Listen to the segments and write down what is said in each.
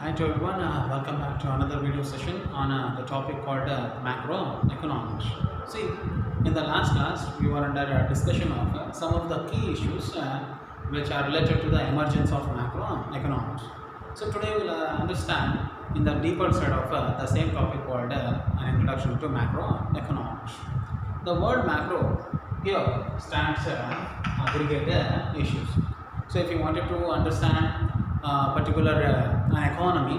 Hi to everyone, welcome back to another video session on the topic called macroeconomics. See, in the last class, we were under a discussion of some of the key issues which are related to the emergence of macroeconomics. So today we'll understand in the deeper side of the same topic called an introduction to macroeconomics. The word macro here stands aggregate issues. So if you wanted to understand particular an economy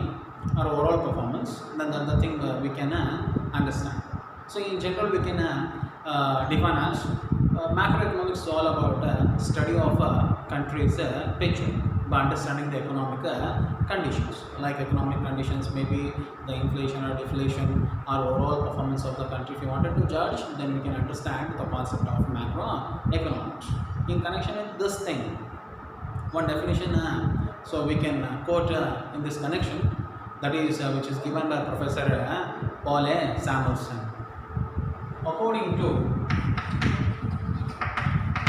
or overall performance, then that's the thing we can understand. So in general, we can define as macroeconomics is all about study of a country's picture by understanding the economic conditions. Like economic conditions, maybe the inflation or deflation or overall performance of the country. If you wanted to judge, then we can understand the concept of macroeconomics. In connection with this thing, one definition so we can quote in this connection, that is which is given by Professor Paul A. Samuelson. According to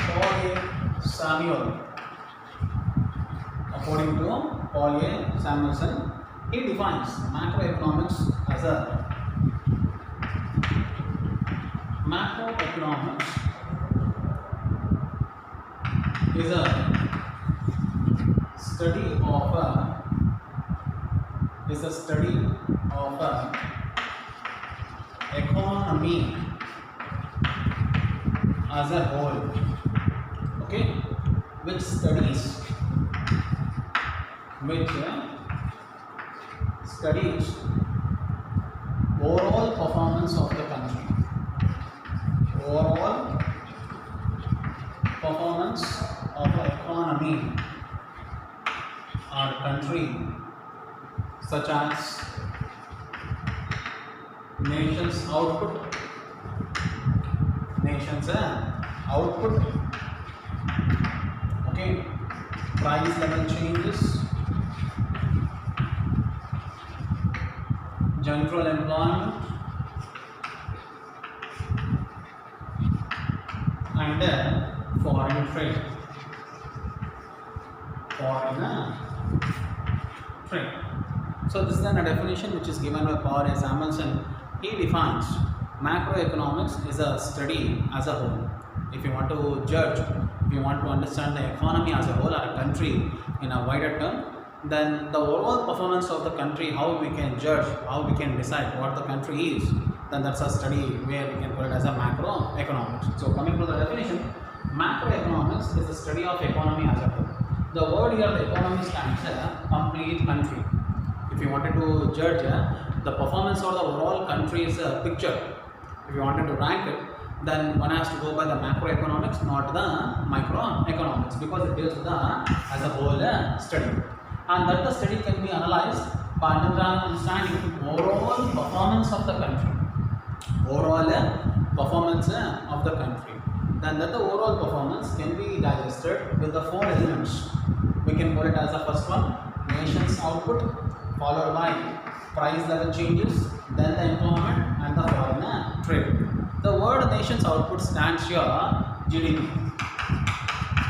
Paul A. Samuel, according to Paul A. Samuelson, he defines macroeconomics as a macroeconomics is a study of a economy as a whole, okay, which studies overall performance of the country, overall performance of the economy or country, such as nation's output, okay, price level changes, general employment, and foreign trade. So this is then a definition which is given by Paul A. Samuelson. He defines macroeconomics is a study as a whole. If you want to judge, if you want to understand the economy as a whole or a country in a wider term, then the overall performance of the country, how we can judge, how we can decide what the country is, then that's a study where we can put it as a macroeconomics. So coming to the definition, macroeconomics is the study of economy as a whole. The word here, the economy, stands a complete country. If you wanted to judge the performance of the overall country's picture, if you wanted to rank it, then one has to go by the macroeconomics, not the microeconomics, because it deals with the as a whole study, and that the study can be analyzed by understanding overall performance of the country, Then that the overall performance can be digested with the four elements. We can call it as the first one, nation's output, followed by price level changes, then the employment and the foreign trade. The word nation's output stands here GDP.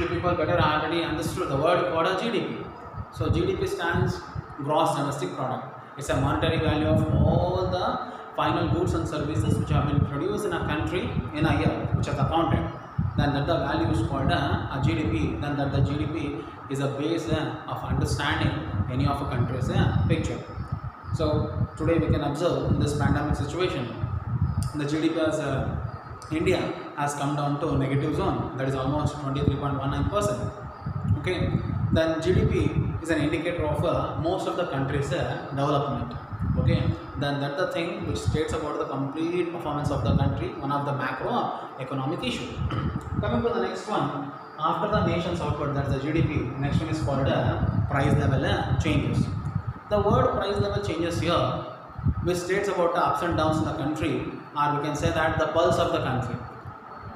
You people better already understood the word called a GDP. So GDP stands gross domestic product. It's a monetary value of all the final goods and services which have been produced in a country in a year, which are accounted. Then that the value is called a GDP. Then that the GDP is a base of understanding any of a country's picture. So today we can observe in this pandemic situation, the GDP as India has come down to negative zone, that is almost 23.19%. Okay, then GDP is an indicator of most of the country's development. Okay, then that's the thing which states about the complete performance of the country, one of the macroeconomic issue. Coming to the next one, after the nation's output, that's the GDP, next one is called price level changes. The word price level changes here, which states about the ups and downs in the country, or we can say that the pulse of the country.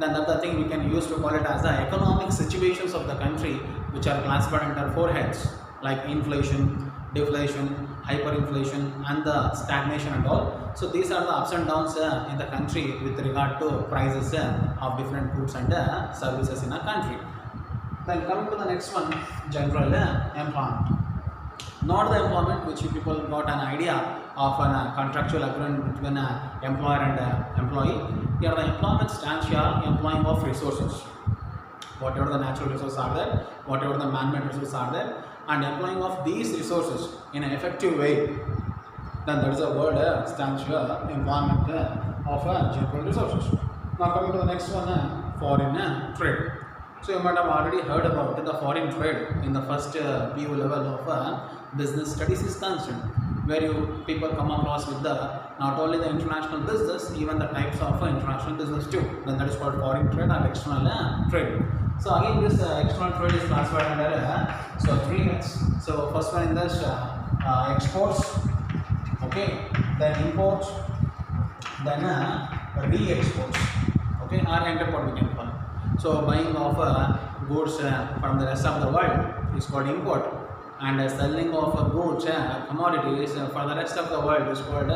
Then that's the thing we can use to call it as the economic situations of the country, which are classified under four heads, like inflation, deflation, hyperinflation and the stagnation and all. So these are the ups and downs in the country with regard to prices of different goods and services in a country. Then coming to the next one, general employment. not the employment which you people got an idea of a contractual agreement between an employer and employee. Here the employment stands here employing of resources, whatever the natural resources are there, whatever the man-made resources are there, and employing of these resources in an effective way. Then there is a word stands here employment of general resources. Now coming to the next one, foreign trade. So you might have already heard about the foreign trade in the first PU level of business studies is concerned, where you people come across with the not only the international business, even the types of international business too. Then that is called foreign trade and external trade. So again, this external trade is classified under so three heads. So first one in this exports, okay, then imports, then re-exports, okay, or export we can call. So buying of goods from the rest of the world is called import, and selling of goods commodities for the rest of the world is called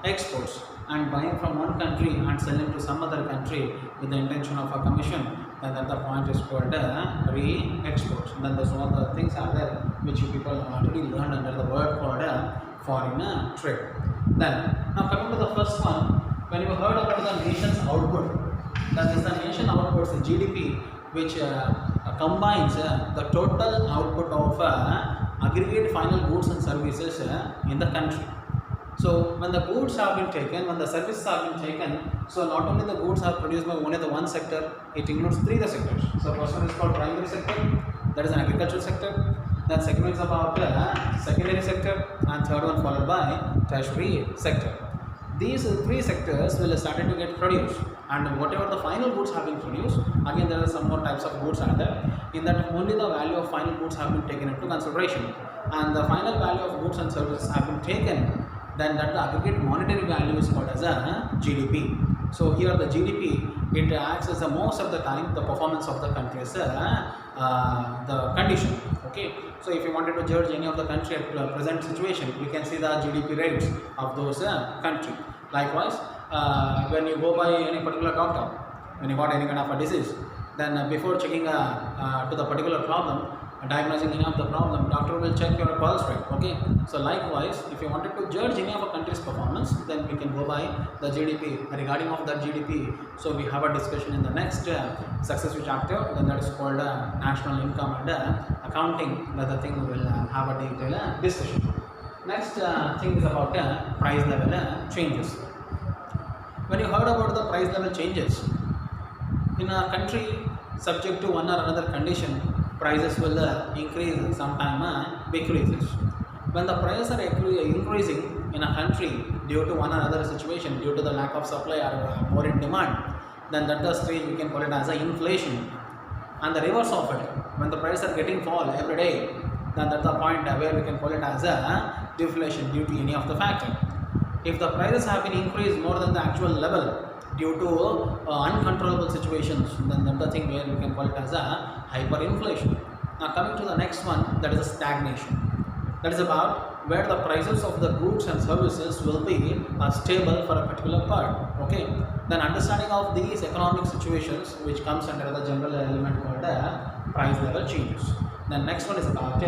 exports. And buying from one country and selling to some other country with the intention of a commission, then at the point is called re-exports. Then there's all the things are there which you people already learned under the word called foreign trade. Then now coming to the first one, when you heard about the nation's output, that is the nation outputs, the GDP, which combines the total output of aggregate final goods and services in the country. So when the goods have been taken, when the services have been taken, so not only the goods are produced by only the one sector, it includes three the sectors. So first one is called primary sector, that is an agricultural sector. Then second one is about secondary sector, and third one followed by tertiary sector. These three sectors will start to get produced, and whatever the final goods have been produced, again there are some more types of goods are there. In that only the value of final goods have been taken into consideration, and the final value of goods and services have been taken, then that the aggregate monetary value is called as a GDP. So here the GDP, it acts as most of the time the performance of the country's the condition. Okay, so if you wanted to judge any of the country at present situation, you can see the GDP rates of those country. Likewise, when you go by any particular doctor, when you got any kind of a disease, then before checking to the particular problem, diagnosing any of the problem, doctor will check your pulse rate. Okay, so likewise, if you wanted to judge any of a country's performance, then we can go by the GDP. Regarding of that GDP, so we have a discussion in the next successive chapter, then that is called national income and accounting. Another thing we will have a detailed discussion. Next thing is about price level changes. When you heard about the price level changes in a country, subject to one or another condition, prices will increase, sometime decreases. When the prices are increasing in a country due to one or another situation, due to the lack of supply or more in demand, then that the stage we can call it as a inflation. And the reverse of it, when the prices are getting fall every day, then that's the point where we can call it as a deflation due to any of the factor. If the prices have been increased more than the actual level due to uncontrollable situations, then that's the thing where we can call it as a hyperinflation. Now coming to the next one, that is a stagnation. That is about where the prices of the goods and services will be stable for a particular part. Okay, then understanding of these economic situations, which comes under the general element called price level changes. Then next one is about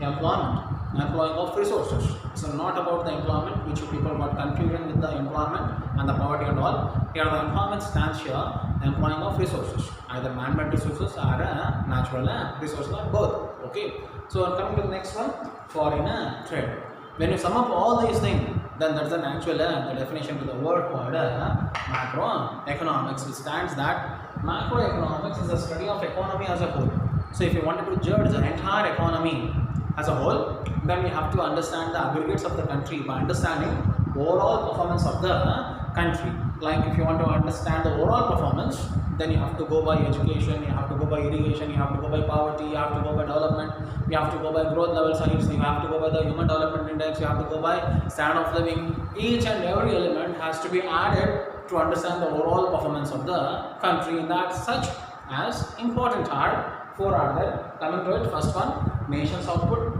employment, employing of resources. So not about the employment which you people got confused with the employment and the poverty and all. Here the employment stands here employing of resources, either man-made resources or natural resources or both. Okay, so coming to the next one, foreign trade. When you sum up all these things, then that's an actual the definition to the word called macroeconomics, which stands that macroeconomics is a study of economy as a whole. So if you wanted to judge the entire economy as a whole, then we have to understand the aggregates of the country by understanding overall performance of the country. Like if you want to understand the overall performance, then you have to go by education, you have to go by irrigation, you have to go by poverty, you have to go by development, you have to go by growth level science, you have to go by the human development index, you have to go by standard of living. Each and every element has to be added to understand the overall performance of the country. In that such as important are four are there. Coming to it, first one, nation's output.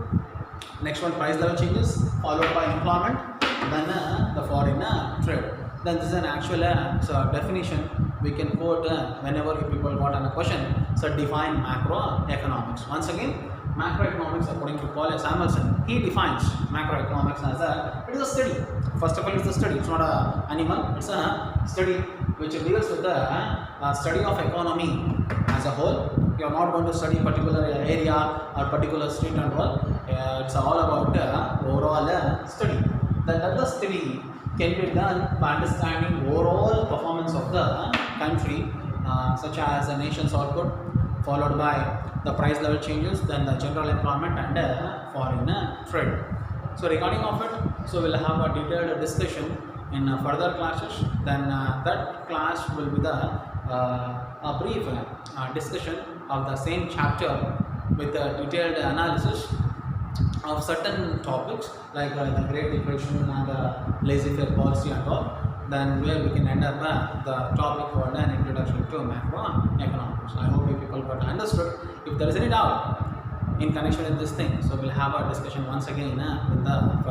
Next one, price level changes, followed by employment, then the foreign trade. Then this is an actual definition we can quote whenever you people got on a question. So define macroeconomics. Once again, Macroeconomics, according to Paul Samuelson, he defines macroeconomics as it is a study. First of all, it's a study. It's not a animal. It's a study which deals with the study of economy as a whole. You are not going to study particular area or particular state and all. It's all about overall study. That the study can be done by understanding overall performance of the country, such as the nation's output, followed by the price level changes, then the general employment and foreign trade. So regarding of it, so we'll have a detailed discussion in further classes. Then that class will be the a brief discussion of the same chapter with a detailed analysis of certain topics like the Great Depression and the laissez-faire policy and all. Then where we can end up the topic called an introduction to macroeconomics. I hope you people got understood. If there is any doubt in connection with this thing, so we'll have a discussion once again with the